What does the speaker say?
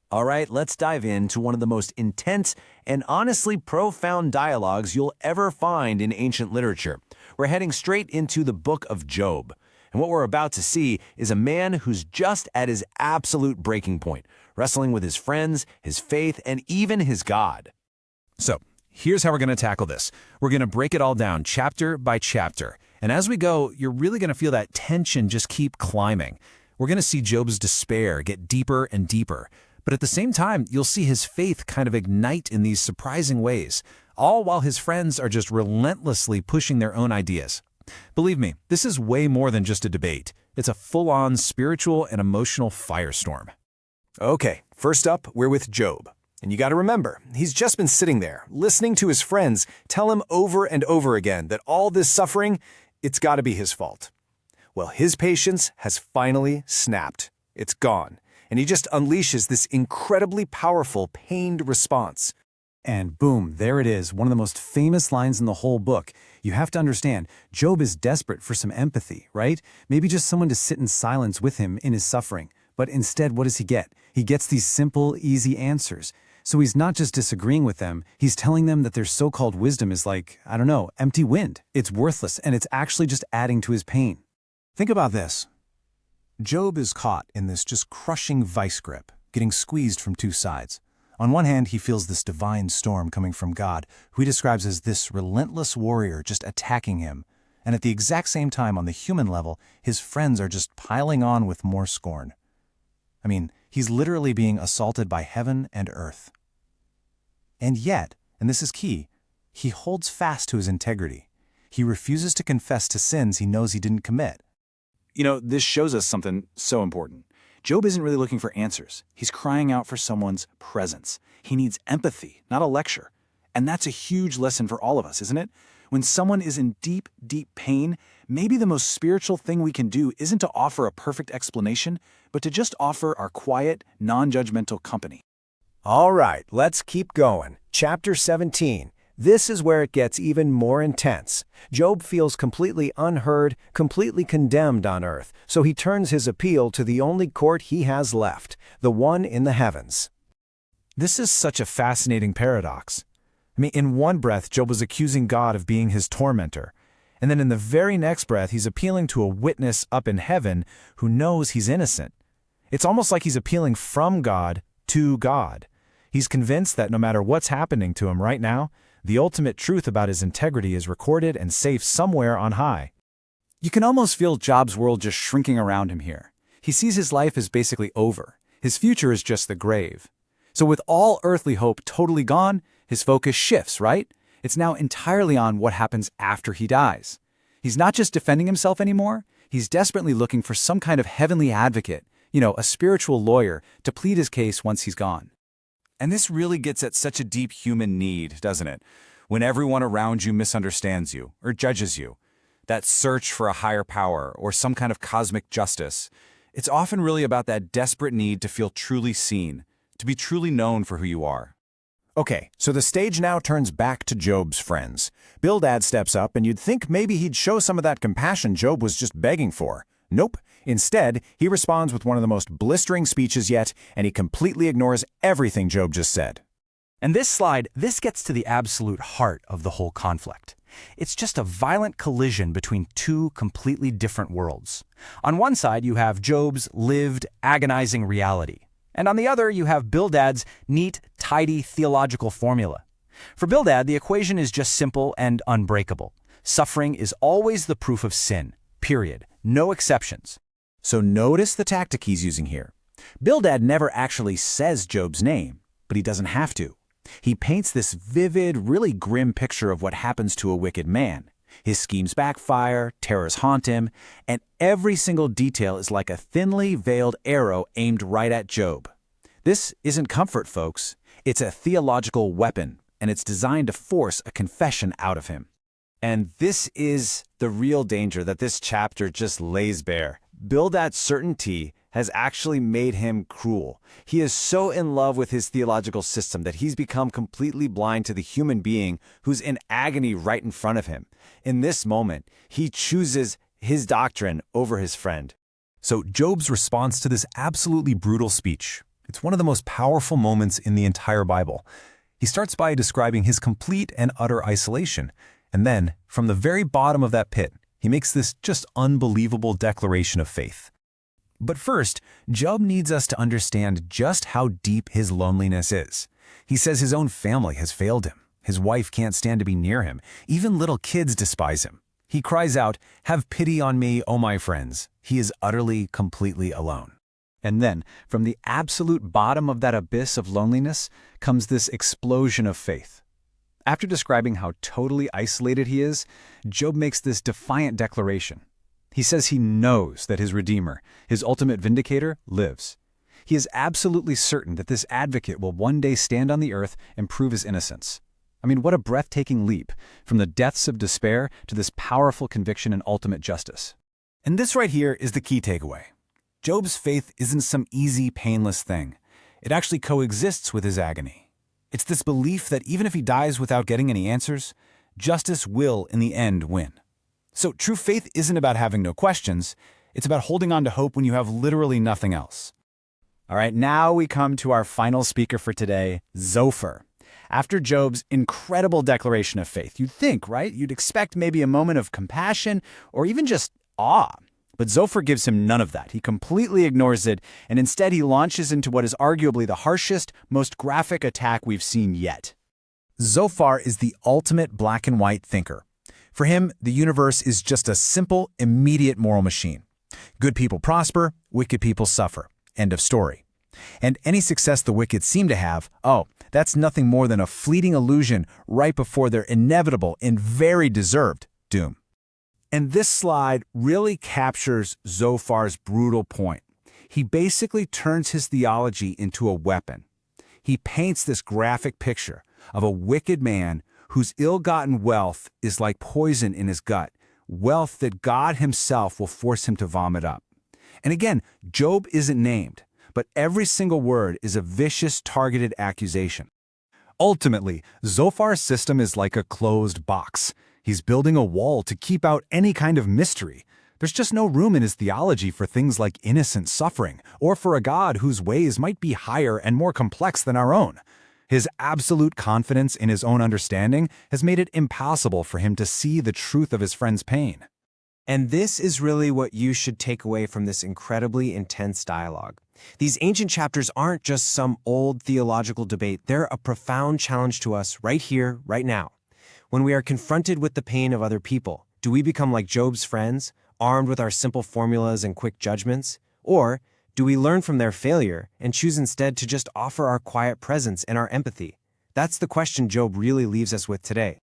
All right, let's dive into one of the most intense and honestly profound dialogues you'll ever find in ancient literature. We're heading straight into the book of Job. And what we're about to see is a man who's just at his absolute breaking point, wrestling with his friends, his faith, and even his God. So, here's how we're going to tackle this. We're going to break it all down chapter by chapter. And as we go, you're really going to feel that tension just keep climbing. We're going to see Job's despair get deeper and deeper. But at the same time, you'll see his faith kind of ignite in these surprising ways, all while his friends are just relentlessly pushing their own ideas. Believe me, this is way more than just a debate. It's a full-on spiritual and emotional firestorm. Okay, first up, we're with Job. And you got to remember, he's just been sitting there, listening to his friends tell him over and over again that all this suffering, it's got to be his fault. Well, his patience has finally snapped. It's gone. And he just unleashes this incredibly powerful, pained response. And boom, there it is, one of the most famous lines in the whole book. You have to understand, Job is desperate for some empathy, right? Maybe just someone to sit in silence with him in his suffering. But instead, what does he get? He gets these simple, easy answers. So he's not just disagreeing with them, he's telling them that their so-called wisdom is like, I don't know, empty wind. It's worthless, and it's actually just adding to his pain. Think about this. Job is caught in this just crushing vice grip, getting squeezed from two sides. On one hand, he feels this divine storm coming from God, who he describes as this relentless warrior just attacking him. And at the exact same time, on the human level, his friends are just piling on with more scorn. I mean, he's literally being assaulted by heaven and earth. And yet, and this is key, he holds fast to his integrity. He refuses to confess to sins he knows he didn't commit. You know, this shows us something so important. Job isn't really looking for answers. He's crying out for someone's presence. He needs empathy, not a lecture. And that's a huge lesson for all of us, isn't it? When someone is in deep, deep pain, maybe the most spiritual thing we can do isn't to offer a perfect explanation, but to just offer our quiet, non-judgmental company. All right, let's keep going. Chapter 17. This is where it gets even more intense. Job feels completely unheard, completely condemned on earth, so he turns his appeal to the only court he has left, the one in the heavens. This is such a fascinating paradox. I mean, in one breath, Job was accusing God of being his tormentor. And then in the very next breath, he's appealing to a witness up in heaven who knows he's innocent. It's almost like he's appealing from God to God. He's convinced that no matter what's happening to him right now, the ultimate truth about his integrity is recorded and safe somewhere on high. You can almost feel Job's world just shrinking around him here. He sees his life as basically over. His future is just the grave. So with all earthly hope totally gone, his focus shifts, right? It's now entirely on what happens after he dies. He's not just defending himself anymore, he's desperately looking for some kind of heavenly advocate, a spiritual lawyer, to plead his case once he's gone. And this really gets at such a deep human need, doesn't it? When everyone around you misunderstands you or judges you, that search for a higher power or some kind of cosmic justice, it's often really about that desperate need to feel truly seen, to be truly known for who you are. Okay, so the stage now turns back to Job's friends. Bildad steps up, and you'd think maybe he'd show some of that compassion Job was just begging for. Nope. Instead, he responds with one of the most blistering speeches yet, and he completely ignores everything Job just said. And this gets to the absolute heart of the whole conflict. It's just a violent collision between two completely different worlds. On one side, you have Job's lived, agonizing reality. And on the other, you have Bildad's neat, tidy theological formula. For Bildad, the equation is just simple and unbreakable. Suffering is always the proof of sin, period. No exceptions. So notice the tactic he's using here. Bildad never actually says Job's name, but he doesn't have to. He paints this vivid, really grim picture of what happens to a wicked man. His schemes backfire, terrors haunt him, and every single detail is like a thinly veiled arrow aimed right at Job. This isn't comfort, folks. It's a theological weapon, and it's designed to force a confession out of him. And this is the real danger that this chapter just lays bare. Bildad's certainty has actually made him cruel. He is so in love with his theological system that he's become completely blind to the human being who's in agony right in front of him. In this moment, he chooses his doctrine over his friend. So Job's response to this absolutely brutal speech, It's one of the most powerful moments in the entire Bible. He starts by describing his complete and utter isolation, and then, from the very bottom of that pit, he makes this just unbelievable declaration of faith. But first, Job needs us to understand just how deep his loneliness is. He says his own family has failed him. His wife can't stand to be near him. Even little kids despise him. He cries out, "Have pity on me, O my friends." He is utterly, completely alone. And then, from the absolute bottom of that abyss of loneliness, comes this explosion of faith. After describing how totally isolated he is, Job makes this defiant declaration. He says he knows that his Redeemer, his ultimate vindicator, lives. He is absolutely certain that this advocate will one day stand on the earth and prove his innocence. I mean, what a breathtaking leap from the depths of despair to this powerful conviction and ultimate justice. And this right here is the key takeaway. Job's faith isn't some easy, painless thing. It actually coexists with his agony. It's this belief that even if he dies without getting any answers, justice will, in the end, win. So true faith isn't about having no questions. It's about holding on to hope when you have literally nothing else. All right, now we come to our final speaker for today, Zophar. After Job's incredible declaration of faith, you'd think, right? You'd expect maybe a moment of compassion or even just awe. But Zophar gives him none of that. He completely ignores it, and instead he launches into what is arguably the harshest, most graphic attack we've seen yet. Zophar is the ultimate black and white thinker. For him, the universe is just a simple, immediate moral machine. Good people prosper, wicked people suffer. End of story. And any success the wicked seem to have, that's nothing more than a fleeting illusion right before their inevitable and very deserved doom. And this slide really captures Zophar's brutal point. He basically turns his theology into a weapon. He paints this graphic picture of a wicked man whose ill-gotten wealth is like poison in his gut, wealth that God himself will force him to vomit up. And again, Job isn't named, but every single word is a vicious, targeted accusation. Ultimately, Zophar's system is like a closed box. He's building a wall to keep out any kind of mystery. There's just no room in his theology for things like innocent suffering, or for a God whose ways might be higher and more complex than our own. His absolute confidence in his own understanding has made it impossible for him to see the truth of his friend's pain. And this is really what you should take away from this incredibly intense dialogue. These ancient chapters aren't just some old theological debate. They're a profound challenge to us right here, right now. When we are confronted with the pain of other people, do we become like Job's friends, armed with our simple formulas and quick judgments? Or do we learn from their failure and choose instead to just offer our quiet presence and our empathy? That's the question Job really leaves us with today.